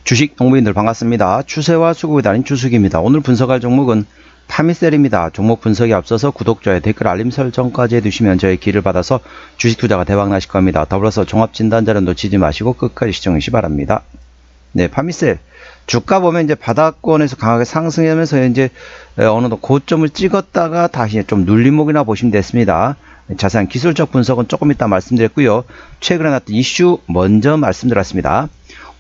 주식 동부인들 반갑습니다. 추세와 수급이 달린 주식입니다. 오늘 분석할 종목은 파미셀입니다. 종목 분석에 앞서서 구독, 좋아요, 댓글, 알림 설정까지 해두시면 저의 길을 받아서 주식 투자가 대박 나실 겁니다. 더불어서 종합진단자료 놓치지 마시고 끝까지 시청해 주시기 바랍니다. 네, 파미셀. 주가 보면 이제 바닥권에서 강하게 상승하면서 이제 어느 정도 고점을 찍었다가 다시 좀 눌림목이나 보시면 됐습니다. 자세한 기술적 분석은 조금 이따 말씀드렸고요. 최근에 나왔던 이슈 먼저 말씀드렸습니다.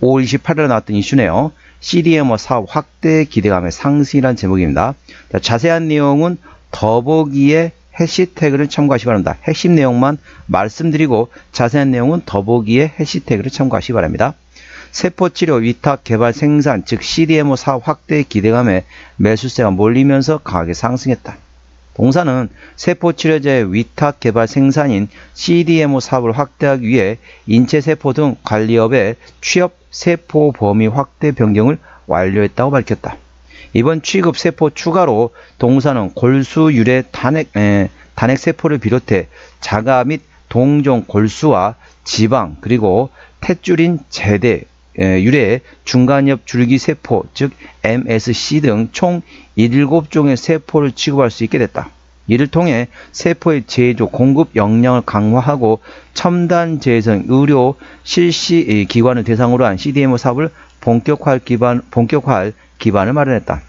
5월 28일에 나왔던 이슈네요. CDMO 사업 확대 기대감의 상승이라는 제목입니다. 자, 자세한 내용은 더보기에 해시태그를 참고하시기 바랍니다. 핵심 내용만 말씀드리고 자세한 내용은 더보기에 해시태그를 참고하시기 바랍니다. 세포치료 위탁 개발 생산 즉 CDMO 사업 확대 기대감에 매수세가 몰리면서 강하게 상승했다. 동사는 세포치료제 위탁 개발 생산인 CDMO 사업을 확대하기 위해 인체세포 등 관리업의 취업 세포 범위 확대 변경을 완료했다고 밝혔다. 이번 취급 세포 추가로 동사는 골수 유래 단핵세포를 비롯해 자가 및 동종 골수와 지방 그리고 탯줄인 제대 유래 중간엽 줄기세포 즉 MSC 등 총 7종의 세포를 취급할 수 있게 됐다. 이를 통해 세포의 제조 공급 역량을 강화하고 첨단 재생 의료 실시 기관을 대상으로 한 CDMO 사업을 본격화할 기반을 마련했다.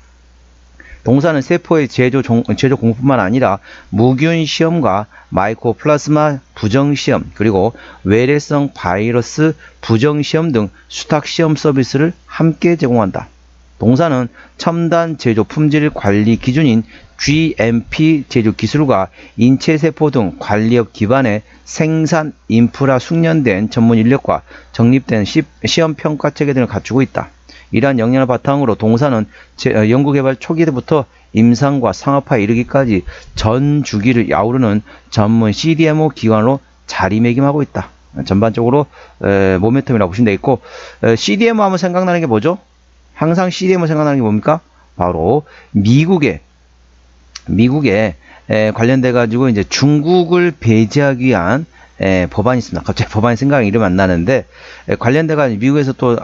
동사는 세포의 제조 공급뿐만 아니라 무균 시험과 마이코플라스마 부정 시험 그리고 외래성 바이러스 부정 시험 등 수탁 시험 서비스를 함께 제공한다. 동사는 첨단 제조 품질 관리 기준인 GMP 제조 기술과 인체세포 등 관리업 기반의 생산 인프라 숙련된 전문 인력과 정립된 시험 평가 체계 등을 갖추고 있다. 이러한 역량을 바탕으로 동사는 연구개발 초기 때부터 임상과 상업화에 이르기까지 전 주기를 아우르는 전문 CDMO 기관으로 자리매김하고 있다. 전반적으로 모멘텀이라고 보시면 되겠고, CDMO 하면 생각나는 게 뭐죠? 항상 CDMO 생각나는 게 뭡니까? 바로 미국에 관련돼 가지고 이제 중국을 배제하기 위한 법안이 있습니다. 갑자기 법안 생각이 이름 안 나는데 관련돼가 미국에서 또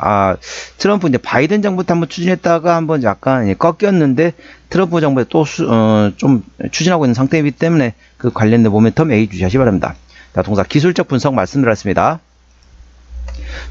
트럼프 이제 바이든 정부 때 한번 추진했다가 한번 약간 꺾였는데 트럼프 정부에 또 좀 추진하고 있는 상태이기 때문에 그 관련된 모멘텀 예의주시하시기 바랍니다. 자, 동사 기술적 분석 말씀드렸습니다.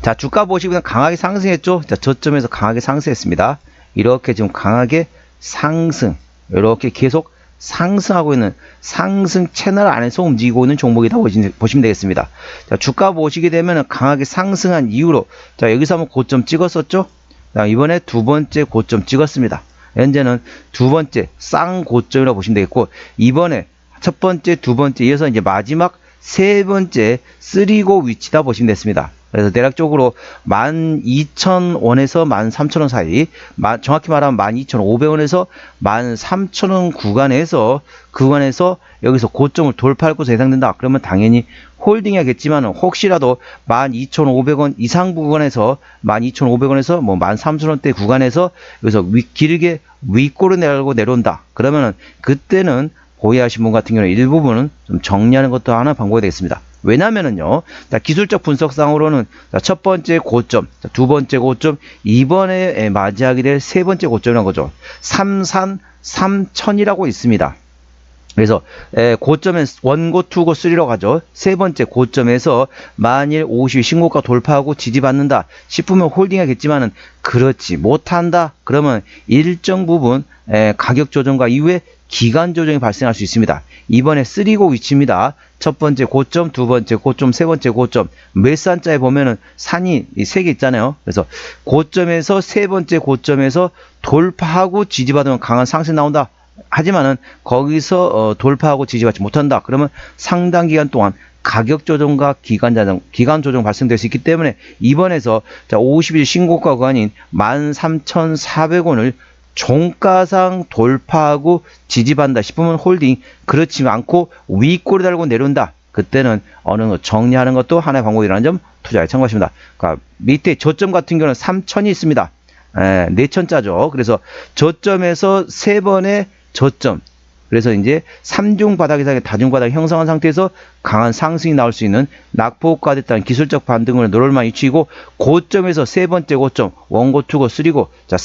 자, 주가 보시면 강하게 상승했죠. 자, 저점에서 강하게 상승했습니다. 이렇게 지금 강하게 상승, 이렇게 계속 상승하고 있는 상승 채널 안에서 움직이고 있는 종목이다 보시면 되겠습니다. 자, 주가 보시게 되면 강하게 상승한 이후로 자, 여기서 한번 고점 찍었었죠. 자, 이번에 두 번째 고점 찍었습니다. 현재는 두 번째 쌍고점이라고 보시면 되겠고, 이번에 첫 번째, 두 번째 이어서 이제 마지막 세 번째 쓰리고 위치다 보시면 됐습니다. 그래서 대략적으로 12,000원에서 13,000원 사이, 정확히 말하면 12,500원에서 13,000원 구간에서 여기서 고점을 돌파할 것으로 예상된다. 그러면 당연히 홀딩해야겠지만 혹시라도 12,500원 이상 구간에서 12,500원에서 뭐 13,000원대 구간에서 여기서 길게 윗골을 내려온다. 그러면은 그때는 보유하신 분 같은 경우는 일부분은 좀 정리하는 것도 하나 방법이 되겠습니다. 왜냐면은요, 자, 기술적 분석상으로는 자, 첫 번째 고점, 자, 두 번째 고점, 이번에 맞이하게 될 세 번째 고점이라는 거죠. 33,000이라고 있습니다. 그래서 고점은 원고, 투고, 쓰리로 가죠. 세 번째 고점에서 만일 50 신고가 돌파하고 지지받는다 싶으면 홀딩하겠지만은 그렇지 못한다 그러면 일정 부분 가격 조정과 이후에 기간 조정이 발생할 수 있습니다. 이번에 쓰리고 위치입니다. 첫 번째 고점, 두 번째 고점, 세 번째 고점. 몇 산자에 보면은 산이 세 개 있잖아요. 그래서 고점에서 세 번째 고점에서 돌파하고 지지받으면 강한 상승 나온다. 하지만은 거기서 돌파하고 지지받지 못한다. 그러면 상당 기간 동안 가격 조정과 기간 조정 발생될 수 있기 때문에 이번에서 자, 50일 신고가 구간인 13,400원을 종가상 돌파하고 지지받는다 싶으면 홀딩, 그렇지 않고 윗골을 달고 내려온다. 그때는 어느 정도 정리하는 것도 하나의 방법이라는 점 투자에 참고하십니다. 그러니까 밑에 저점 같은 경우는 3,000이 있습니다. 4,000자죠. 그래서 저점에서 세 번의 저점, 그래서 이제 3중 바닥 이상의 다중 바닥 형성한 상태에서 강한 상승이 나올 수 있는 낙폭과 됐다는 기술적 반등을 노럴만 위치이고, 고점에서 세 번째 고점, 원고, 투고, 쓰리고, 자,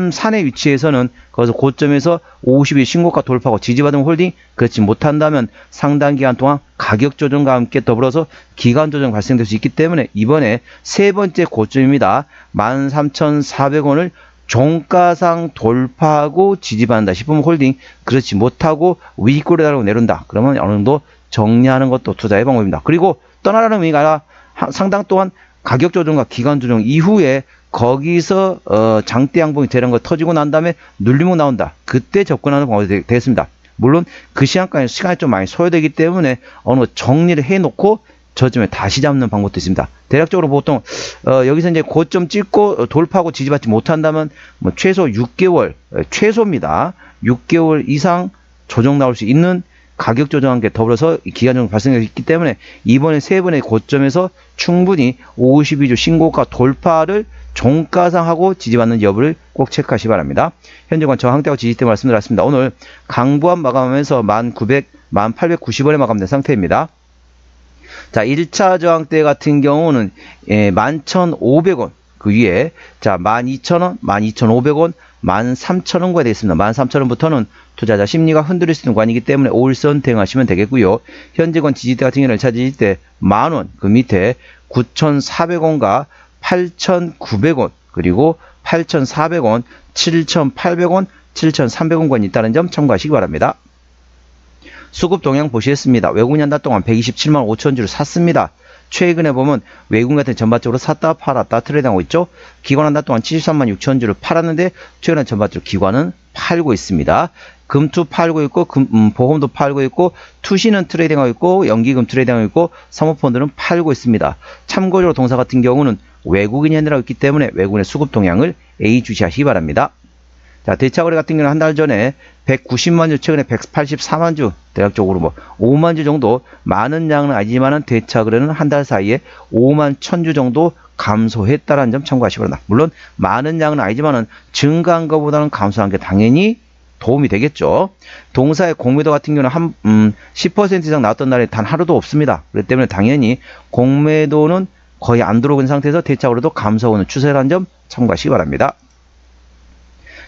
산의 위치에서는 거기서 고점에서 50일 신고가 돌파하고 지지받은 홀딩, 그렇지 못한다면 상당 기간 동안 가격 조정과 함께 더불어서 기간 조정 발생될 수 있기 때문에 이번에 세 번째 고점입니다. 13,400원을 종가상 돌파하고 지지받는다 싶으면 홀딩, 그렇지 못하고 위꼬리에 달고 내려온다 그러면 어느 정도 정리하는 것도 투자의 방법입니다. 그리고 떠나라는 의미가 아니라 상당 동안 가격 조정과 기간 조정 이후에 거기서 장대 양봉이 되는 거 터지고 난 다음에 눌림목 나온다, 그때 접근하는 방법이 되겠습니다. 물론 그 시간까지 시간이 좀 많이 소요되기 때문에 어느 정리를 해놓고 저점에 다시 잡는 방법도 있습니다. 대략적으로 보통 여기서 이제 고점 찍고 돌파하고 지지받지 못한다면 뭐 최소 6개월, 최소입니다. 6개월 이상 조정 나올 수 있는 가격 조정한 게 더불어서 기간 조정 발생했기 때문에 이번에 세 번의 고점에서 충분히 52주 신고가 돌파를 종가상 하고 지지받는 여부를 꼭 체크하시기 바랍니다. 현재관 저항대하고 지지대 말씀드렸습니다. 오늘 강보합 마감하면서 1890원에 마감된 상태입니다. 자, 1차 저항대 같은 경우는 11,500원 그 위에, 자, 12,000원, 12,500원, 13,000원과 되어 있습니다. 13,000원부터는 투자자 심리가 흔들릴 수 있는 구간이기 때문에 5일선 대응하시면 되겠고요. 현재권 지지대 같은 경우는 1차 지지대 만원 그 밑에 9,400원과 8,900원 그리고 8,400원, 7,800원, 7,300원권이 있다는 점 참고하시기 바랍니다. 수급 동향 보시겠습니다. 외국인 한 달 동안 127만 5천 주를 샀습니다. 최근에 보면 외국인 같은 전반적으로 샀다 팔았다 트레이드하고 있죠. 기관 한 달 동안 73만 6천 주를 팔았는데 최근에 전반적으로 기관은 팔고 있습니다. 금투 팔고 있고 보험도 팔고 있고 투시는 트레이딩하고 있고 연기금 트레이딩하고 있고 사모펀드는 팔고 있습니다. 참고적으로 동사 같은 경우는 외국인이 핸들하고 있기 때문에 외국인의 수급 동향을 예의주시하시기 바랍니다. 자, 대차거래 같은 경우는 한 달 전에 190만 주, 최근에 184만 주, 대략적으로 뭐 5만 주 정도, 많은 양은 아니지만은 대차거래는 한 달 사이에 5만 1000주 정도 감소했다는 점 참고하시기 바랍니다. 물론 많은 양은 아니지만은 증가한 것보다는 감소한 게 당연히 도움이 되겠죠. 동사의 공매도 같은 경우는 10% 이상 나왔던 날에 단 하루도 없습니다. 그렇기 때문에 당연히 공매도는 거의 안 들어오고 있는 상태에서 대차거래도 감소하는 추세라는 점 참고하시기 바랍니다.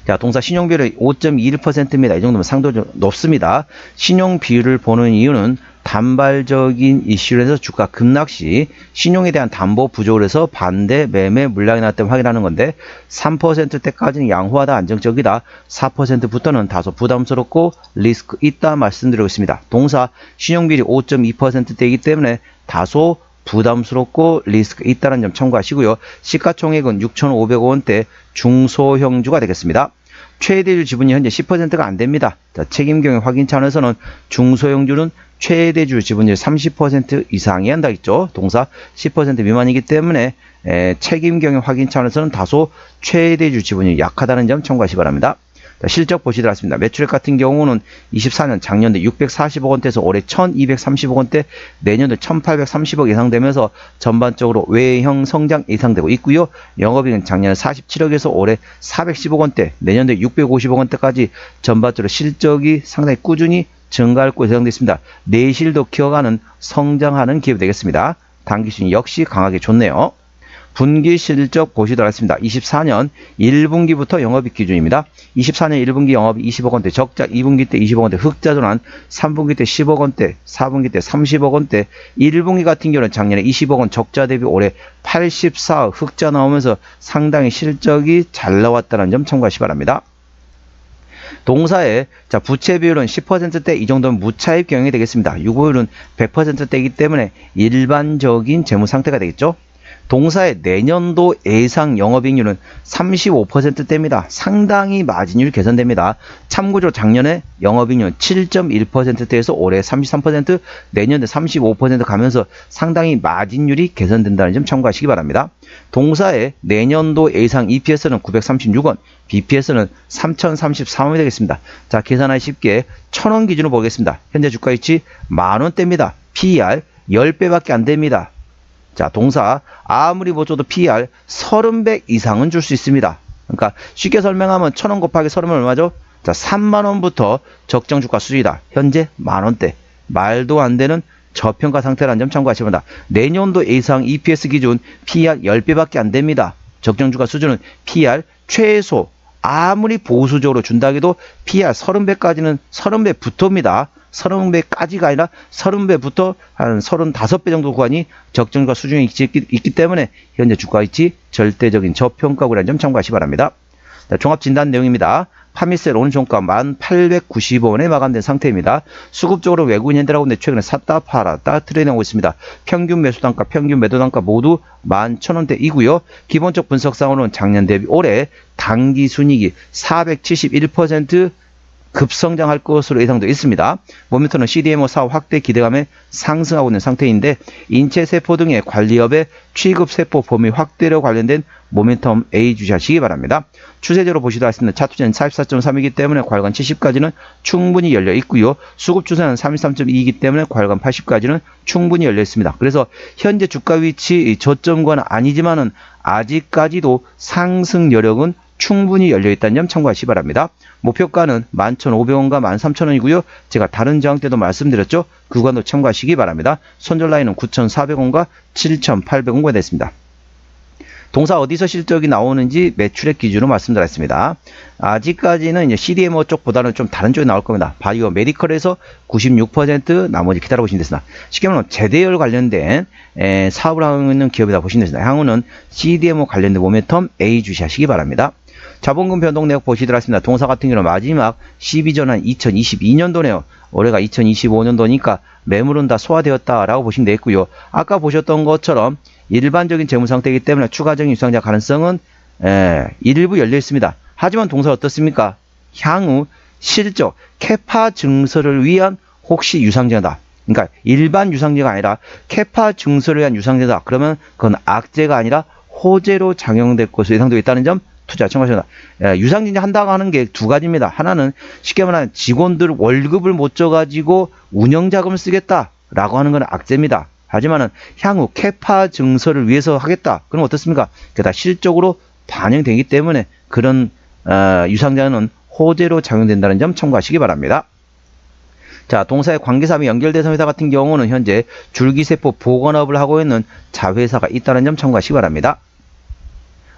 자, 동사 신용 비율이 5.21%입니다. 이 정도면 상당히 높습니다. 신용 비율을 보는 이유는 단발적인 이슈로 해서 주가 급락 시 신용에 대한 담보 부족을 해서 반대 매매 물량이 나왔기 때문에 확인하는 건데, 3%대까지는 양호하다, 안정적이다, 4%부터는 다소 부담스럽고 리스크 있다 말씀드리고 있습니다. 동사 신용 비율이 5.2%대이기 때문에 다소 부담스럽고 리스크 있다는 점 참고하시고요. 시가총액은 6,500원대 중소형주가 되겠습니다. 최대주 지분이 현재 10%가 안 됩니다. 자, 책임경영 확인 차원에서는 중소형주는 최대주 지분율 30% 이상이 한다 있죠. 동사 10% 미만이기 때문에 책임경영 확인 차원에서는 다소 최대주 지분율이 약하다는 점 참고하시기 바랍니다. 자, 실적 보시도록 하겠습니다. 매출액 같은 경우는 24년 작년도 640억 원대에서 올해 1230억 원대, 내년도 1830억 예상되면서 전반적으로 외형 성장 예상되고 있고요. 영업이익은 작년에 47억에서 올해 410억 원대, 내년도 650억 원대까지 전반적으로 실적이 상당히 꾸준히 증가할 것으로 예상되어 있습니다. 내실도 키워가는 성장하는 기업이 되겠습니다. 단기 수익 역시 강하게 좋네요. 분기 실적 보시도록 하겠습니다. 24년 1분기부터 영업이익 기준입니다. 24년 1분기 영업이익 20억 원대, 적자 2분기 때 20억 원대, 흑자 전환 3분기 때 10억 원대, 4분기 때 30억 원대, 1분기 같은 경우는 작년에 20억 원 적자 대비 올해 84억 흑자 나오면서 상당히 실적이 잘 나왔다는 점 참고하시기 바랍니다. 동사의 부채 비율은 10%대, 이 정도면 무차입 경영이 되겠습니다. 유보율은 100%대이기 때문에 일반적인 재무 상태가 되겠죠. 동사의 내년도 예상 영업이익률은 35%대입니다. 상당히 마진율이 개선됩니다. 참고로 작년에 영업이익률 7.1%대에서 올해 33%, 내년에 35% 가면서 상당히 마진율이 개선된다는 점 참고하시기 바랍니다. 동사의 내년도 예상 EPS는 936원, BPS는 3034원이 되겠습니다. 자, 계산하기 쉽게 1000원 기준으로 보겠습니다. 현재 주가 위치 만원대입니다. PER 10배밖에 안 됩니다. 자, 동사 아무리 못 줘도 PER 30배 이상은 줄 수 있습니다. 그러니까 쉽게 설명하면 1000원 곱하기 30은 얼마죠? 자, 3만원부터 적정 주가 수준이다. 현재 만원대. 말도 안 되는 저평가 상태라는 점 참고하시기 바랍니다. 내년도 예상 EPS 기준 PR 10배밖에 안 됩니다. 적정 주가 수준은 PR 최소 아무리 보수적으로 준다 해도 PR 30배까지는 30배부터입니다. 30배까지가 아니라 30배부터 한 35배 정도 구간이 적정주가 수준이 있기 때문에 현재 주가 위치 절대적인 저평가구라는 점 참고하시기 바랍니다. 자, 종합진단 내용입니다. 파미셀 오늘 종가 1895원에 마감된 상태입니다. 수급적으로 외국인 현대라고 하는데 최근에 샀다 팔았다 트레이딩하고 있습니다. 평균 매수 단가, 평균 매도 단가 모두 11,000원대이고요. 기본적 분석상으로는 작년 대비 올해 단기 순이익이 471% 급성장할 것으로 예상되어 있습니다. 모멘텀은 CDMO 사업 확대 기대감에 상승하고 있는 상태인데 인체세포 등의 관리업의 취급세포 범위 확대로 관련된 모멘텀 A 주시하시기 바랍니다. 추세적으로 보시도 할 수 있는 차트는 44.3이기 때문에 과열관 70까지는 충분히 열려 있고요. 수급 추세는 33.2이기 때문에 과열관 80까지는 충분히 열려 있습니다. 그래서 현재 주가 위치 저점과는 아니지만은 아직까지도 상승 여력은 충분히 열려있다는 점 참고하시기 바랍니다. 목표가는 11,500원과 13,000원이고요. 제가 다른 저항 때도 말씀드렸죠. 그 구간도 참고하시기 바랍니다. 손절 라인은 9,400원과 7,800원가 됐습니다. 동사 어디서 실적이 나오는지 매출액 기준으로 말씀드렸습니다. 아직까지는 이제 CDMO 쪽보다는 좀 다른 쪽이 나올 겁니다. 바이오 메디컬에서 96%, 나머지 기다려보시면 되겠습니다. 쉽게 말하면 제대열 관련된 사업을 하고 있는 기업이다 보시면 되겠습니다. 향후는 CDMO 관련된 모멘텀 A 주시하시기 바랍니다. 자본금 변동 내역 보시도록 하겠습니다. 동사 같은 경우는 마지막 12전환 2022년도네요. 올해가 2025년도니까 매물은 다 소화되었다라고 보시면 되겠고요. 아까 보셨던 것처럼 일반적인 재무 상태이기 때문에 추가적인 유상자 가능성은 일부 열려 있습니다. 하지만 동사 어떻습니까? 향후 실적 캐파 증설을 위한 혹시 유상자다. 그러니까 일반 유상자가 아니라 캐파 증설을 위한 유상자다. 그러면 그건 악재가 아니라 호재로 작용될 것으로 예상되어 있다는 점 투자 참고하셔야 합니다. 유상증자 한다고 하는 게 두 가지입니다. 하나는 쉽게 말하면 직원들 월급을 못 줘가지고 운영자금을 쓰겠다라고 하는 건 악재입니다. 하지만은 향후 캐파 증설을 위해서 하겠다. 그럼 어떻습니까? 그게 다 실적으로 반영되기 때문에 그런 유상자는 호재로 작용된다는 점 참고하시기 바랍니다. 자, 동사의 관계사업이 연결돼서 회사 같은 경우는 현재 줄기세포 보건업을 하고 있는 자회사가 있다는 점 참고하시기 바랍니다.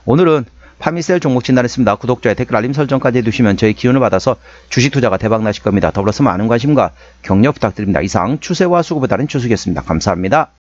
오늘은 파미셀 종목 진단했습니다. 구독자의 댓글 알림 설정까지 해두시면 저희 기운을 받아서 주식 투자가 대박 나실 겁니다. 더불어서 많은 관심과 격려 부탁드립니다. 이상 추세와 수급에 따른 추수겠습니다. 감사합니다.